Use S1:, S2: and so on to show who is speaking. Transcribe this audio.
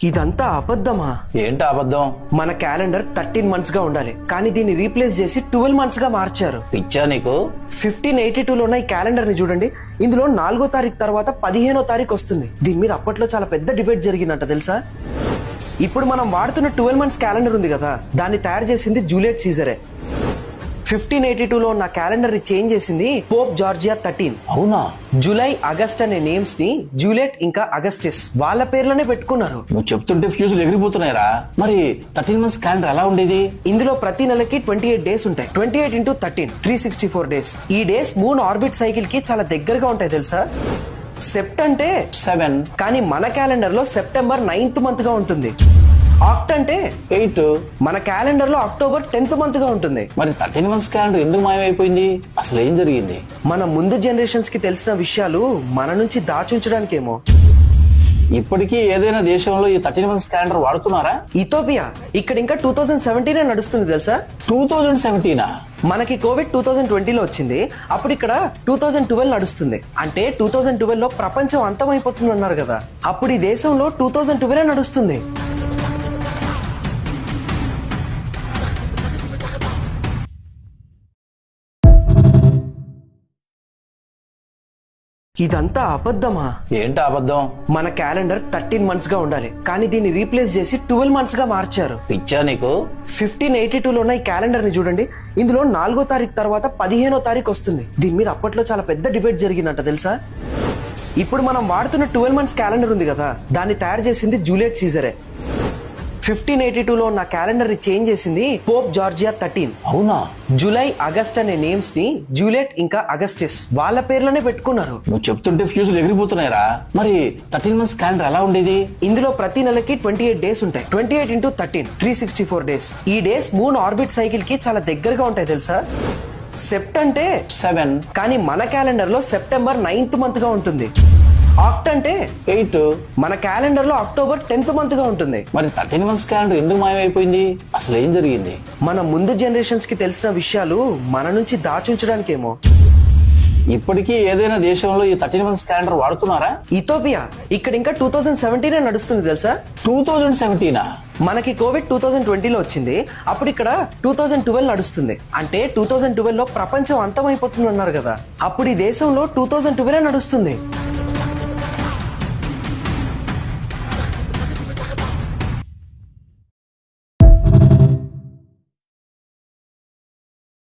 S1: ఇదంతా అబద్ధమా?
S2: ఏంటి అబద్ధం?
S1: మన క్యాలెండర్ 13 మంత్స్ గా ఉండాలి, కానీ దీన్ని రీప్లేస్ చేసి 12 మంత్స్ గా మార్చారు.
S2: పిచ్చా నీకు?
S1: 1582 లో ఉన్న ఈ క్యాలెండర్ ని చూడండి. ఇందులో 4వ తారీఖు తర్వాత 15వ తారీఖు వస్తుంది. దీని మీద అప్పట్లో చాలా పెద్ద డిబేట్ జరిగిందంట తెలుసా? ఇప్పుడు మనం వాడుతున్న 12 మంత్స్ క్యాలెండర్ ఉంది కదా, దాన్ని తయారు చేసింది జూలియట్ సీజరే. 1582 లో ఉన్న క్యాలెండర్ ని చేంజ్ చేసింది పోప్ జార్జియా 13.
S2: అవునా?
S1: జూలై, ఆగస్ట్ అనే నేమ్స్ ని జూలియట్ ఇంకా అగస్టిస్ వాళ్ళ పేర్లనే పెట్టుకున్నారు.
S2: నువ్వు చెప్తుంటే ఫ్యూజులు ఎగిరిపోతున్నాయిరా. మరి 13 మంత్స్ క్యాలెండర్ ఎలా ఉండేది?
S1: ఇందులో ప్రతి నెలకి 28 డేస్ ఉంటాయి. 28 into 13 364 డేస్. ఈ డేస్ మూన్ ఆర్బిట్ సైకిల్ కి చాలా దగ్గరగా ఉంటాయి తెలుసా? సెప్ట్ అంటే
S2: 7,
S1: కానీ మన క్యాలెండర్ లో సెప్టెంబర్ 9th మంత్ గా ఉంటుంది. ఆక్ట్ అంటే
S2: 8,
S1: మన క్యాలెండర్ లో అక్టోబర్ 10th మంత్ గా ఉంటుంది.
S2: మరి 13 మంత్స్ క్యాలెండర్ ఎందుకు మాయమైపోయింది? అసలు ఏం జరిగింది?
S1: మన ముందు జనరేషన్స్ కి తెలిసిన విషయాలు మన నుంచి దాచుంచడానికేమో.
S2: ఇప్పటికీ ఏదైనా దేశంలో ఈ 13 మంత్స్ క్యాలెండర్ వాడుతున్నారా?
S1: ఇథియోపియా ఇక్కడ ఇంకా 2017 నడుస్తుంది తెలుసా?
S2: 2017?
S1: మనకి కోవిడ్ 2020లో వచ్చింది. అప్పుడు ఇక్కడ 2012 నడుస్తుంది. అంటే 2012 లో ప్రపంచం అంతమైపోతుంది అన్నారు కదా, అప్పుడు ఈ దేశంలో 2012 నడుస్తుంది. ఇదంతా అబద్ధమా?
S2: ఏంటి అబద్ధం?
S1: మన క్యాలెండర్ 13 మంత్స్ గా ఉండాలి, కానీ దీన్ని రీప్లేస్ చేసి 12 మంత్స్ గా మార్చారు.
S2: పిచ్చా నీకు?
S1: 1582 లో ఉన్న ఈ క్యాలెండర్ ని చూడండి. ఇందులో 4వ తారీఖు తర్వాత 15వ తారీఖు వస్తుంది. దీని మీద అప్పట్లో చాలా పెద్ద డిబేట్ జరిగిందంట తెలుసా? ఇప్పుడు మనం వాడుతున్న 12 మంత్స్ క్యాలెండర్ ఉంది కదా, దాన్ని తయారు చేసింది జూలియట్ సీజరే. 1582 లో ఉన్న క్యాలెండర్ ని చేంజ్ చేసింది పోప్ జార్జియా 13.
S2: అవునా?
S1: జూలై, ఆగస్ట్ అనే నేమ్స్ ని జూలియట్ ఇంకా అగస్టిస్ వాళ్ళ పేర్లనే పెట్టుకున్నారు.
S2: నువ్వు చెప్తుంటే ఫ్యూజులు ఎగిరిపోతున్నాయిరా. మరి 13 మంత్స్ క్యాలెండర్ ఎలా ఉండేది?
S1: ఇందులో ప్రతి నెలకి 28 డేస్ ఉంటాయి. 28 into 13 364 డేస్. ఈ డేస్ మూన్ ఆర్బిట్ సైకిల్ కి చాలా దగ్గరగా ఉంటాయి తెలుసా? సెప్ట్ అంటే
S2: 7,
S1: కానీ మన క్యాలెండర్ లో సెప్టెంబర్ 9th మంత్ గా ఉంటుంది. ఆక్ట్ అంటే
S2: 8,
S1: మన క్యాలెండర్ లో అక్టోబర్ 10th మంత్ గా ఉంటుంది.
S2: మరి 13 మంత్స్ క్యాలెండర్ ఎందుకు మాయమైపోయింది? అసలు ఏం జరిగింది?
S1: మన ముందు జనరేషన్స్ కి తెలిసిన విషయాలు మన నుంచి దాచుంచడానికేమో.
S2: ఇప్పటికీ ఏదైనా దేశంలో ఈ 13 మంత్స్ క్యాలెండర్ వాడుతున్నారా?
S1: ఇథియోపియా ఇక్కడ ఇంకా 2017 నడుస్తుంది తెలుసా?
S2: 2017?
S1: మనకి కోవిడ్ 2020లో వచ్చింది. అప్పుడు ఇక్కడ 2012 నడుస్తుంది. అంటే 2012 లో ప్రపంచం అంతమైపోతుంది అన్నారు కదా, అప్పుడు ఈ దేశంలో 2012 నడుస్తుంది.